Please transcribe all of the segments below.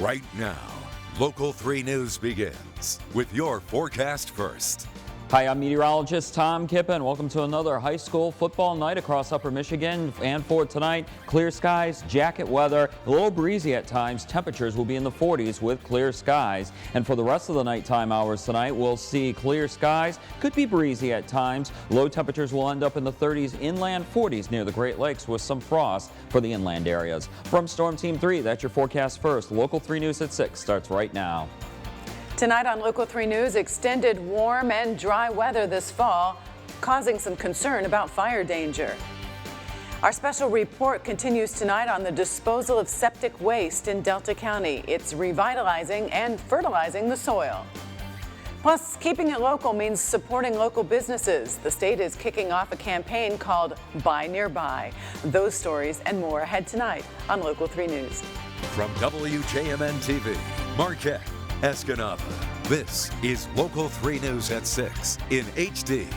right now. Local 3 News begins with your forecast first. Hi, I'm meteorologist Tom Kippen. Welcome to another high school football night across Upper Michigan. And for tonight, clear skies, jacket weather, a little breezy at times. Temperatures will be in the 40s with clear skies. And for the rest of the nighttime hours tonight, we'll see clear skies, could be breezy at times. Low temperatures will end up in the 30s, inland 40s near the Great Lakes with some frost for the inland areas. From Storm Team 3, that's your forecast first. Local 3 News at 6 starts right now. Tonight on Local 3 News, extended warm and dry weather this fall, causing some concern about fire danger. Our special report continues tonight on the disposal of septic waste in Delta County. It's revitalizing and fertilizing the soil. Plus, keeping it local means supporting local businesses. The state is kicking off a campaign called Buy Nearby. Those stories and more ahead tonight on Local 3 News. From WJMN TV, Marquette, Escanaba. This is Local 3 News at 6 in HD.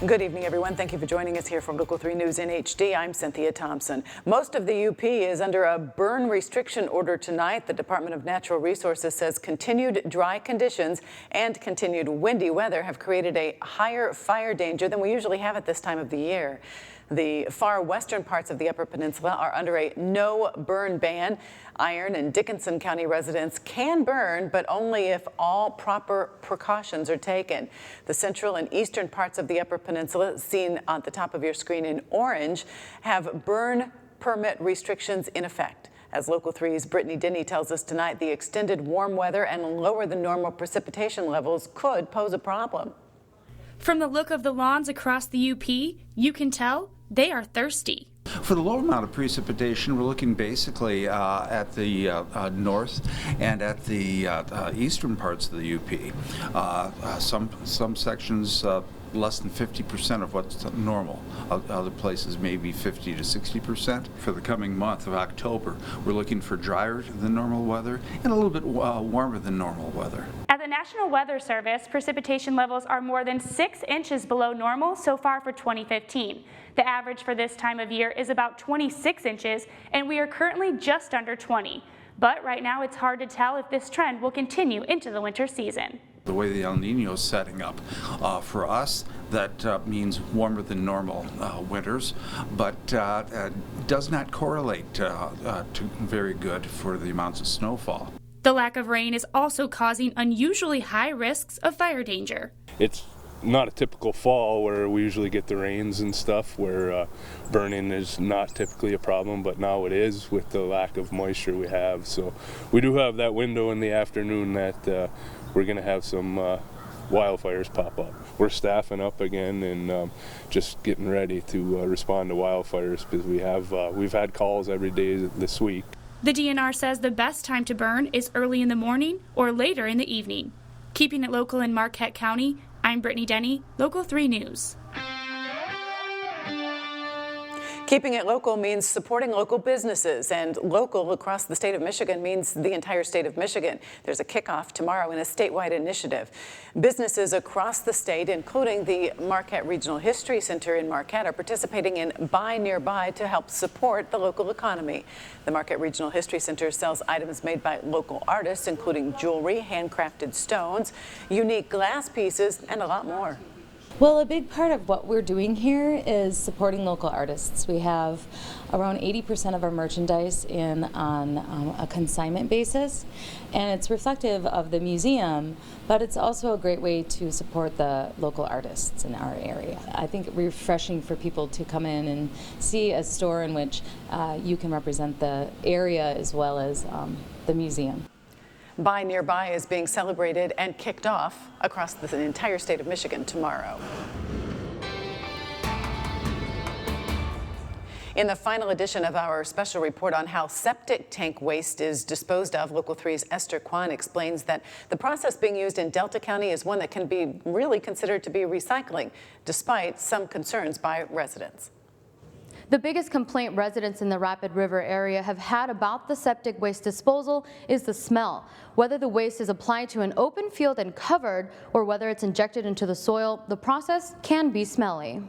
Good evening, everyone. Thank you for joining us here from Local 3 News in HD. I'm Cynthia Thompson. Most of the UP is under a burn restriction order tonight. The Department of Natural Resources says continued dry conditions and continued windy weather have created a higher fire danger than we usually have at this time of the year. The far western parts of the Upper Peninsula are under a no burn ban. Iron and Dickinson County residents can burn, but only if all proper precautions are taken. The central and eastern parts of the Upper Peninsula, seen on the top of your screen in orange, have burn permit restrictions in effect. As Local 3's Brittany Denny tells us tonight, the extended warm weather and lower than normal precipitation levels could pose a problem. From the look of the lawns across the UP, you can tell they are thirsty. For the low amount of precipitation, we're looking basically at the north and at the eastern parts of the UP. Some sections less than 50% of what's normal. Other places maybe 50 to 60%. For the coming month of October, we're looking for drier than normal weather and a little bit warmer than normal weather. At the National Weather Service, precipitation levels are more than 6 inches below normal so far for 2015. The average for this time of year is about 26 inches, and we are currently just under 20. But right now it's hard to tell if this trend will continue into the winter season. The way the El Nino is setting up, for us, that means warmer than normal winters, but does not correlate to very good for the amounts of snowfall. The lack of rain is also causing unusually high risks of fire danger. It's not a typical fall where we usually get the rains and stuff, where burning is not typically a problem, but now it is with the lack of moisture we have. So we do have that window in the afternoon that we're going to have some wildfires pop up. We're staffing up again and just getting ready to respond to wildfires because we've had calls every day this week. The DNR says the best time to burn is early in the morning or later in the evening. Keeping it local in Marquette County, I'm Brittany Denny, Local 3 News. Keeping it local means supporting local businesses, and local across the state of Michigan means the entire state of Michigan. There's a kickoff tomorrow in a statewide initiative. Businesses across the state, including the Marquette Regional History Center in Marquette, are participating in Buy Nearby to help support the local economy. The Marquette Regional History Center sells items made by local artists, including jewelry, handcrafted stones, unique glass pieces, and a lot more. Well, a big part of what we're doing here is supporting local artists. We have around 80% of our merchandise in on a consignment basis, and it's reflective of the museum, but it's also a great way to support the local artists in our area. I think it's refreshing for people to come in and see a store in which you can represent the area as well as the museum. Buy Nearby is being celebrated and kicked off across the entire state of Michigan tomorrow. In the final edition of our special report on how septic tank waste is disposed of, Local 3's Esther Kwan explains that the process being used in Delta County is one that can be really considered to be recycling, despite some concerns by residents. The biggest complaint residents in the Rapid River area have had about the septic waste disposal is the smell. Whether the waste is applied to an open field and covered, or whether it's injected into the soil, the process can be smelly.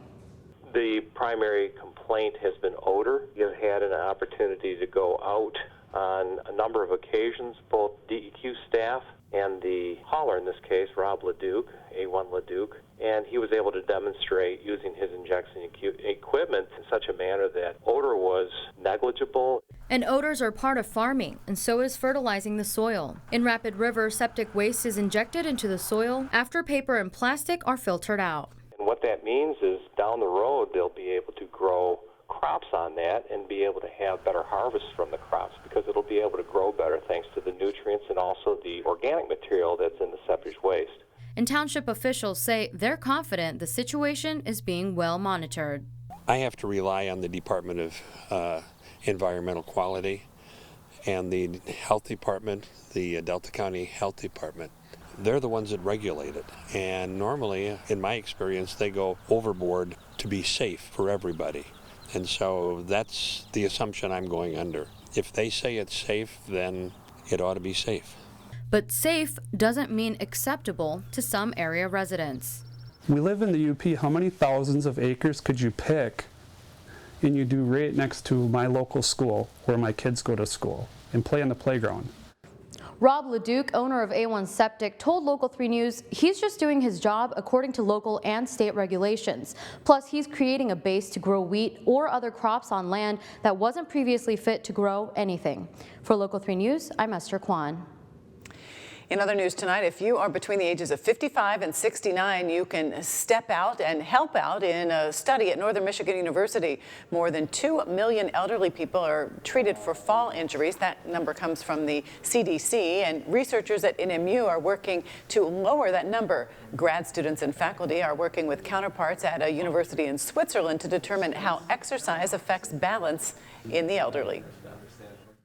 The primary complaint has been odor. You've had an opportunity to go out on a number of occasions, both DEQ staff and the hauler, in this case, Rob LeDuc, A1 LeDuc, and he was able to demonstrate using his injection equipment in such a manner that odor was negligible. And odors are part of farming, and so is fertilizing the soil. In Rapid River, septic waste is injected into the soil after paper and plastic are filtered out. And what that means is down the road, they'll be able to grow crops on that and be able to have better harvests from the crops because it'll be able to grow better thanks to the nutrients and also the organic material that's in the septic waste. And township officials say they're confident the situation is being well monitored. I have to rely on the Department of Environmental Quality and the Health Department, the Delta County Health Department. They're the ones that regulate it. And normally, in my experience, they go overboard to be safe for everybody. And so that's the assumption I'm going under. If they say it's safe, then it ought to be safe. But safe doesn't mean acceptable to some area residents. We live in the UP. How many thousands of acres could you pick and you do right next to my local school where my kids go to school and play on the playground? Rob LeDuc, owner of A1 Septic, told Local 3 News he's just doing his job according to local and state regulations. Plus, he's creating a base to grow wheat or other crops on land that wasn't previously fit to grow anything. For Local 3 News, I'm Esther Kwan. In other news tonight, if you are between the ages of 55 and 69, you can step out and help out in a study at Northern Michigan University. More than 2 million elderly people are treated for fall injuries. That number comes from the CDC, and researchers at NMU are working to lower that number. Grad students and faculty are working with counterparts at a university in Switzerland to determine how exercise affects balance in the elderly.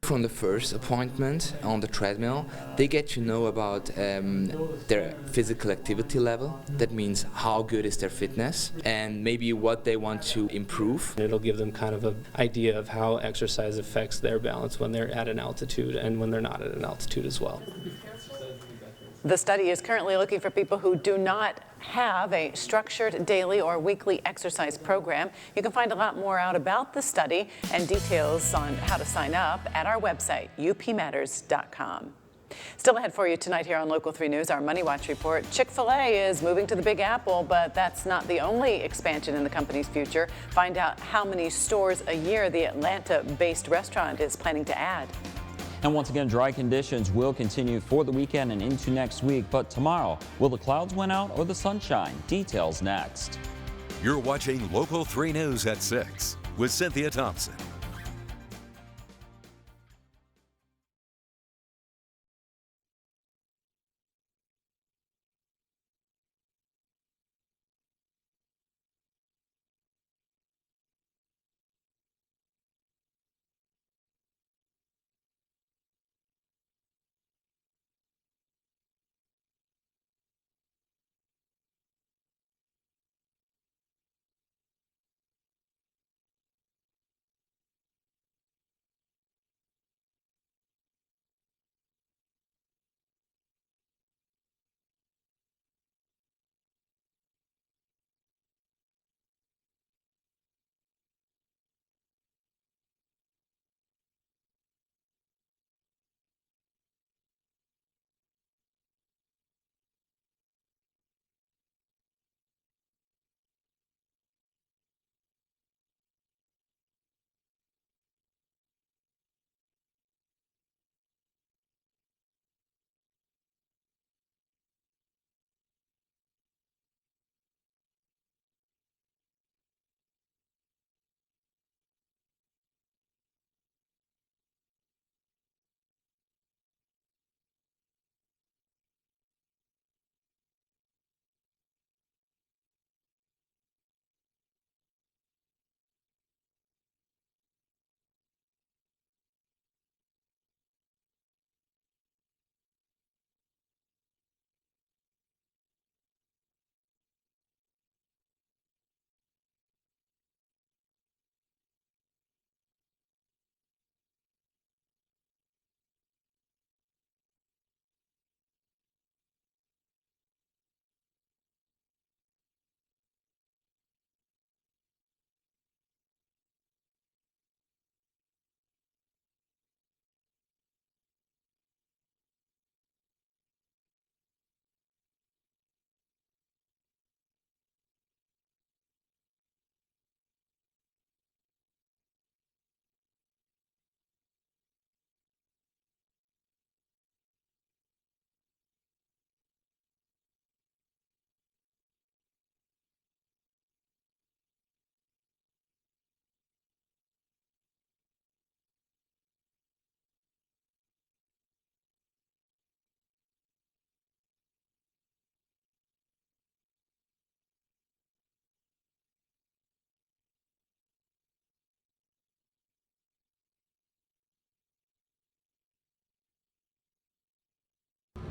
From the first appointment on the treadmill, they get to know about their physical activity level. That means how good is their fitness and maybe what they want to improve. It'll give them kind of an idea of how exercise affects their balance when they're at an altitude and when they're not at an altitude as well. The study is currently looking for people who do not have a structured daily or weekly exercise program. You can find a lot more out about the study and details on how to sign up at our website, upmatters.com. Still ahead for you tonight here on Local 3 News, our Money Watch report. Chick-fil-A is moving to the Big Apple, but that's not the only expansion in the company's future. Find out how many stores a year the Atlanta-based restaurant is planning to add. And once again, dry conditions will continue for the weekend and into next week. But tomorrow, will the clouds win out or the sunshine? Details next. You're watching Local 3 News at 6 with Cynthia Thompson.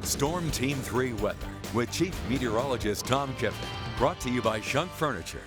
Storm Team 3 weather with Chief Meteorologist Tom Kippen. Brought to you by Shunk Furniture.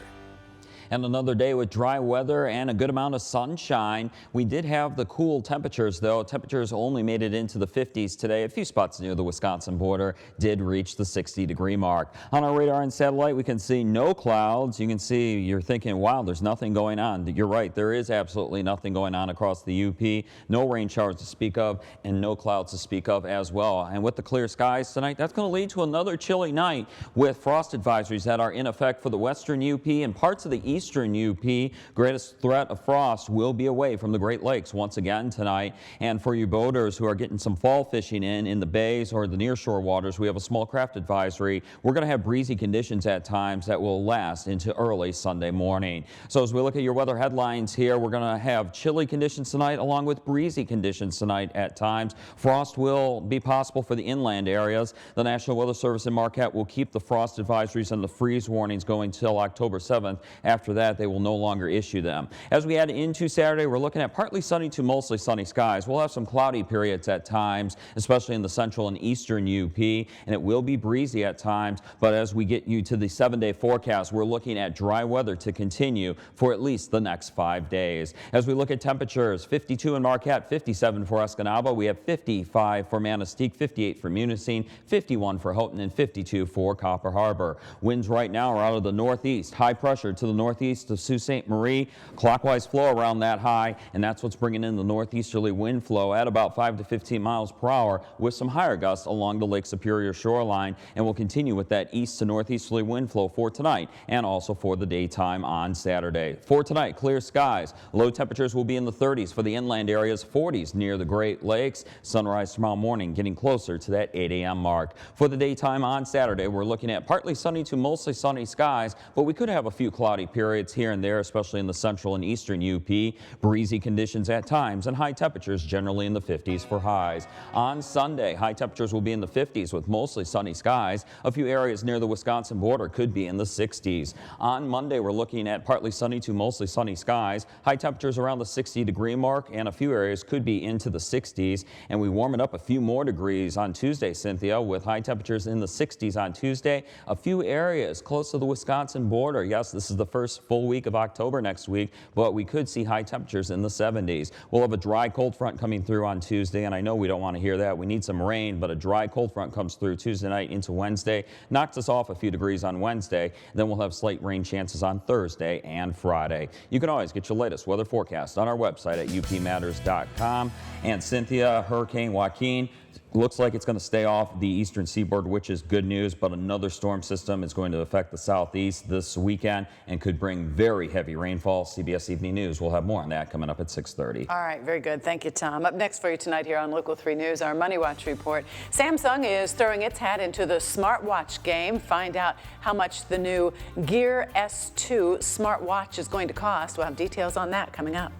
And another day with dry weather and a good amount of sunshine. We did have the cool temperatures, though. Temperatures only made it into the 50s today. A few spots near the Wisconsin border did reach the 60-degree mark. On our radar and satellite, we can see no clouds. You can see, you're thinking, wow, there's nothing going on. You're right, there is absolutely nothing going on across the UP. No rain showers to speak of and no clouds to speak of as well. And with the clear skies tonight, that's going to lead to another chilly night with frost advisories that are in effect for the western UP and parts of the eastern UP. Greatest threat of frost will be away from the Great Lakes once again tonight. And for you boaters who are getting some fall fishing in the bays or the nearshore waters, we have a small craft advisory. We're going to have breezy conditions at times that will last into early Sunday morning. So as we look at your weather headlines here, we're going to have chilly conditions tonight along with breezy conditions tonight at times. Frost will be possible for the inland areas. The National Weather Service in Marquette will keep the frost advisories and the freeze warnings going till October 7th. After that, they will no longer issue them. As we head into Saturday, we're looking at partly sunny to mostly sunny skies. We'll have some cloudy periods at times, especially in the central and eastern UP, and it will be breezy at times. But as we get you to the 7-day forecast, we're looking at dry weather to continue for at least the next 5 days. As we look at temperatures, 52 in Marquette, 57 for Escanaba. We have 55 for Manistee, 58 for Munising, 51 for Houghton, and 52 for Copper Harbor. Winds right now are out of the northeast. High pressure to the northeast of Sault Ste. Marie. Clockwise flow around that high, and that's what's bringing in the northeasterly wind flow at about 5 to 15 miles per hour with some higher gusts along the Lake Superior shoreline. And we'll continue with that east to northeasterly wind flow for tonight and also for the daytime on Saturday. For tonight, clear skies. Low temperatures will be in the 30s for the inland areas, 40s near the Great Lakes. Sunrise tomorrow morning getting closer to that 8 a.m. mark. For the daytime on Saturday, we're looking at partly sunny to mostly sunny skies, but we could have a few cloudy periods here and there, especially in the central and eastern UP. Breezy conditions at times and high temperatures generally in the 50s for highs. On Sunday, high temperatures will be in the 50s with mostly sunny skies. A few areas near the Wisconsin border could be in the 60s. On Monday, we're looking at partly sunny to mostly sunny skies. High temperatures around the 60-degree mark, and a few areas could be into the 60s. And we warm it up a few more degrees on Tuesday, Cynthia, with high temperatures in the 60s on Tuesday. A few areas close to the Wisconsin border. Yes, this is the first full week of October next week, but we could see high temperatures in the 70s. We'll have a dry cold front coming through on Tuesday, and I know we don't want to hear that. We need some rain, but a dry cold front comes through Tuesday night into Wednesday, knocks us off a few degrees on Wednesday. Then we'll have slight rain chances on Thursday and Friday. You can always get your latest weather forecast on our website at upmatters.com. And Cynthia, Hurricane Joaquin looks like it's going to stay off the eastern seaboard, which is good news, but another storm system is going to affect the southeast this weekend and could bring very heavy rainfall. CBS Evening News will have more on that coming up at 6:30. All right, very good. Thank you, Tom. Up next for you tonight here on Local 3 News, our Money Watch report. Samsung is throwing its hat into the smartwatch game. Find out how much the new Gear S2 smartwatch is going to cost. We'll have details on that coming up.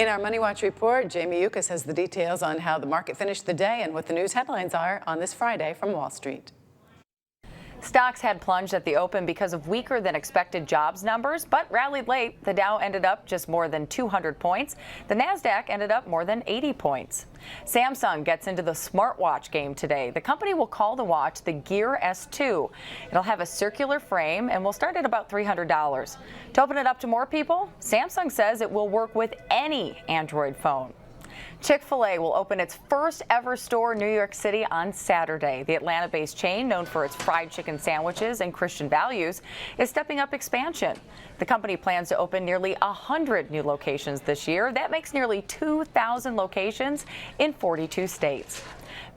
In our Money Watch report, Jamie Yukas has the details on how the market finished the day and what the news headlines are on this Friday from Wall Street. Stocks had plunged at the open because of weaker than expected jobs numbers, but rallied late. The Dow ended up just more than 200 points. The Nasdaq ended up more than 80 points. Samsung gets into the smartwatch game today. The company will call the watch the Gear S2. It'll have a circular frame and will start at about $300. To open it up to more people, Samsung says it will work with any Android phone. Chick-fil-A will open its first ever store in New York City on Saturday. The Atlanta-based chain, known for its fried chicken sandwiches and Christian values, is stepping up expansion. The company plans to open nearly 100 new locations this year. That makes nearly 2,000 locations in 42 states.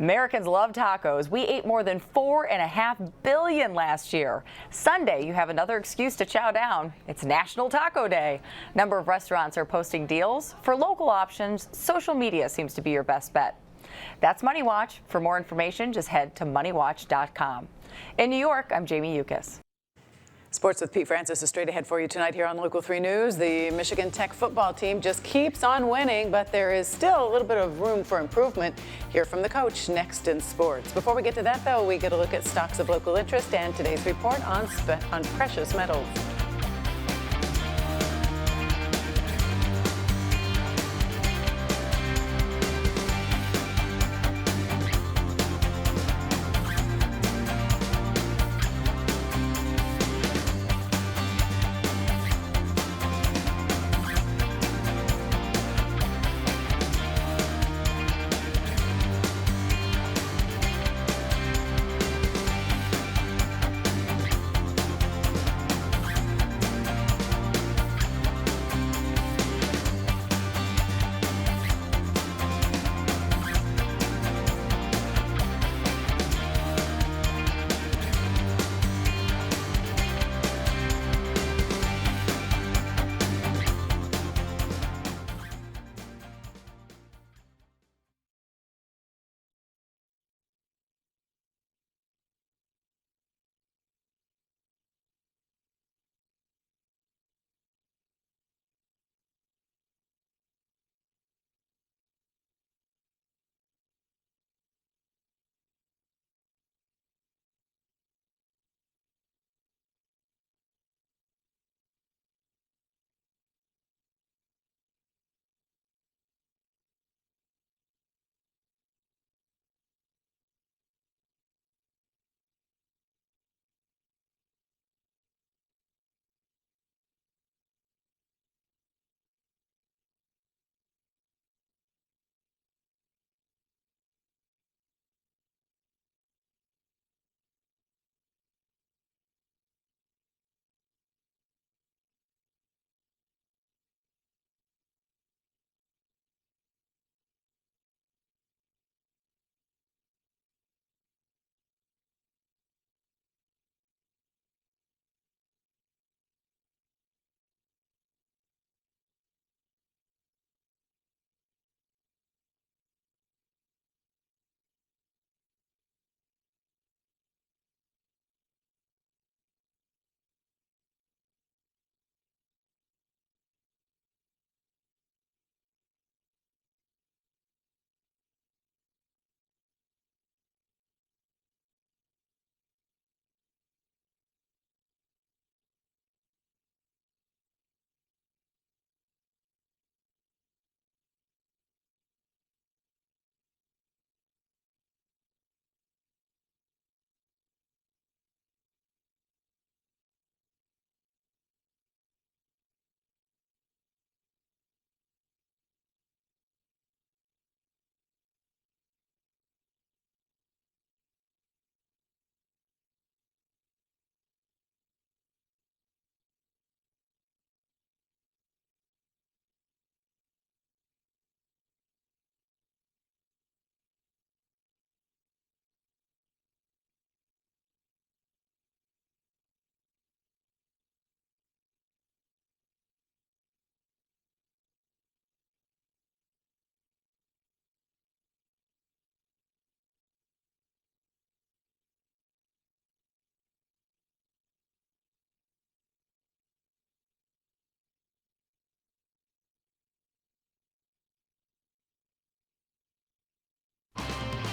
Americans love tacos. We ate more than 4.5 billion last year. Sunday, you have another excuse to chow down. It's National Taco Day. A number of restaurants are posting deals. For local options, social media seems to be your best bet. That's Money Watch. For more information, just head to moneywatch.com. In New York, I'm Jamie Yukas. Sports with Pete Francis is straight ahead for you tonight here on Local 3 News. The Michigan Tech football team just keeps on winning, but there is still a little bit of room for improvement. Hear from the coach next in sports. Before we get to that, though, we get a look at stocks of local interest and today's report on precious metals.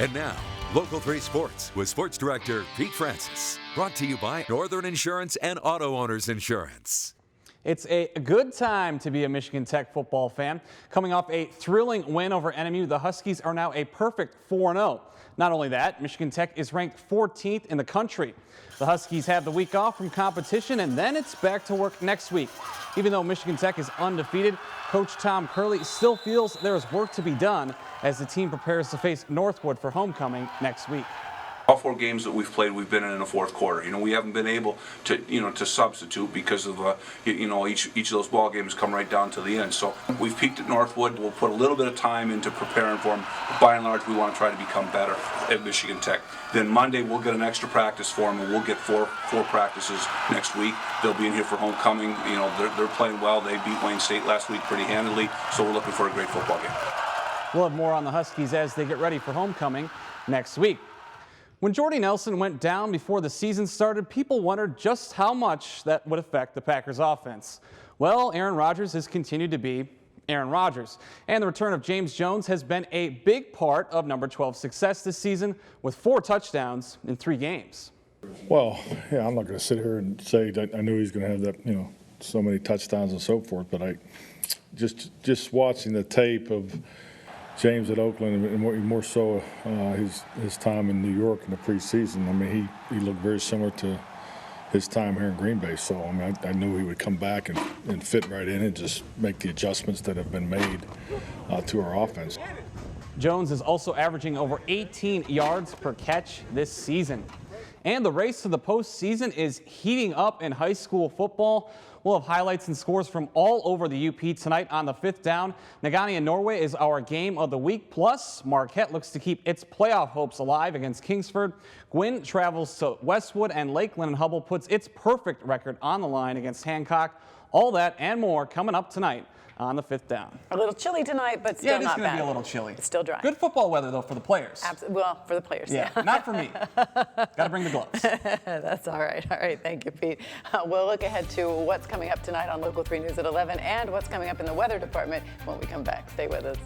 And now, Local 3 Sports with Sports Director Pete Francis. Brought to you by Northern Insurance and Auto Owners Insurance. It's a good time to be a Michigan Tech football fan. Coming off a thrilling win over NMU, the Huskies are now a perfect 4-0. Not only that, Michigan Tech is ranked 14th in the country. The Huskies have the week off from competition, and then it's back to work next week. Even though Michigan Tech is undefeated, Coach Tom Curley still feels there is work to be done as the team prepares to face Northwood for homecoming next week. All 4 games that we've played, we've been in the fourth quarter. We haven't been able to, to substitute because of, each of those ball games come right down to the end. So we've peaked at Northwood. We'll put a little bit of time into preparing for them. But by and large, we want to try to become better at Michigan Tech. Then Monday, we'll get an extra practice for them, and we'll get four practices next week. They'll be in here for homecoming. They're playing well. They beat Wayne State last week pretty handily. So we're looking for a great football game. We'll have more on the Huskies as they get ready for homecoming next week. When Jordy Nelson went down before the season started, people wondered just how much that would affect the Packers offense. Well, Aaron Rodgers has continued to be Aaron Rodgers, and the return of James Jones has been a big part of number 12's success this season with 4 touchdowns in 3 games. Well, yeah, I'm not going to sit here and say that I knew he's going to have that, so many touchdowns and so forth, but I just watching the tape of James at Oakland, and more so his time in New York in the preseason. I mean, he looked very similar to his time here in Green Bay. So I mean, I knew he would come back and fit right in and just make the adjustments that have been made to our offense. Jones is also averaging over 18 yards per catch this season. And the race to the postseason is heating up in high school football. We'll have highlights and scores from all over the UP tonight on the 5th down. Nagani and Norway is our game of the week. Plus, Marquette looks to keep its playoff hopes alive against Kingsford. Gwynn travels to Westwood, and Lakeland and Hubble puts its perfect record on the line against Hancock. All that and more coming up tonight on the 5th down. A little chilly tonight, but still not bad. Yeah, it's going to be a little chilly. It's still dry. Good football weather, though, for the players. Well, for the players, yeah. Not for me. Got to bring the gloves. That's all right. All right, thank you, Pete. We'll look ahead to what's coming up tonight on Local 3 News at 11 and what's coming up in the weather department when we come back. Stay with us.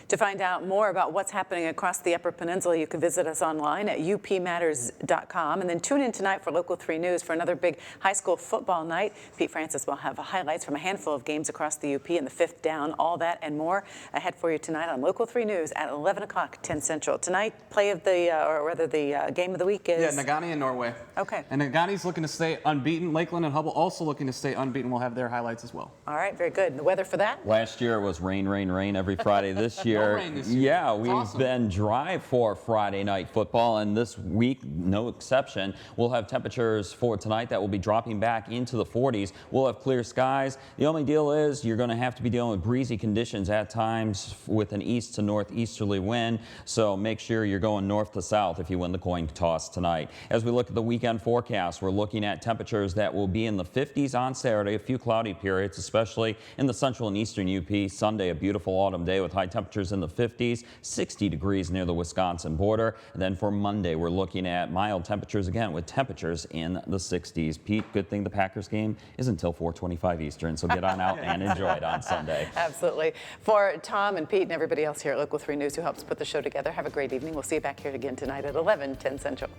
To find out more about what's happening across the Upper Peninsula, you can visit us online at upmatters.com. And then tune in tonight for Local 3 News for another big high school football night. Pete Francis will have highlights from a handful of games across the UP and the 5th down, all that and more ahead for you tonight on Local 3 News at 11 o'clock, 10 Central. Tonight, play of the, or rather the game of the week is... Yeah, Nagani and Norway. Okay. And Nagani's looking to stay unbeaten. Lakeland and Hubble also looking to stay unbeaten. We'll have their highlights as well. All right, very good. And the weather for that? Last year it was rain, rain, rain every Friday. This year, No rain this year. Yeah, we've Awesome. been dry for Friday night football, and this week, no exception. We'll have temperatures for tonight that will be dropping back into the 40s. We'll have clear skies. The only deal is you're going to have to be dealing with breezy conditions at times with an east to northeasterly wind, so make sure you're going north to south if you win the coin toss tonight. As we look at the weekend forecast, we're looking at temperatures that will be in the 50s on Saturday, a few cloudy periods, especially in the central and eastern UP. Sunday, a beautiful autumn day with high temperatures in the 50s, 60 degrees near the Wisconsin border. And then for Monday, we're looking at mild temperatures again with temperatures in the 60s. Pete, good thing the Packers game is until 4:25 Eastern, so get on out and enjoy it on Sunday. Absolutely. For Tom and Pete and everybody else here at Local 3 News who helps put the show together, have a great evening. We'll see you back here again tonight at 11, 10 Central.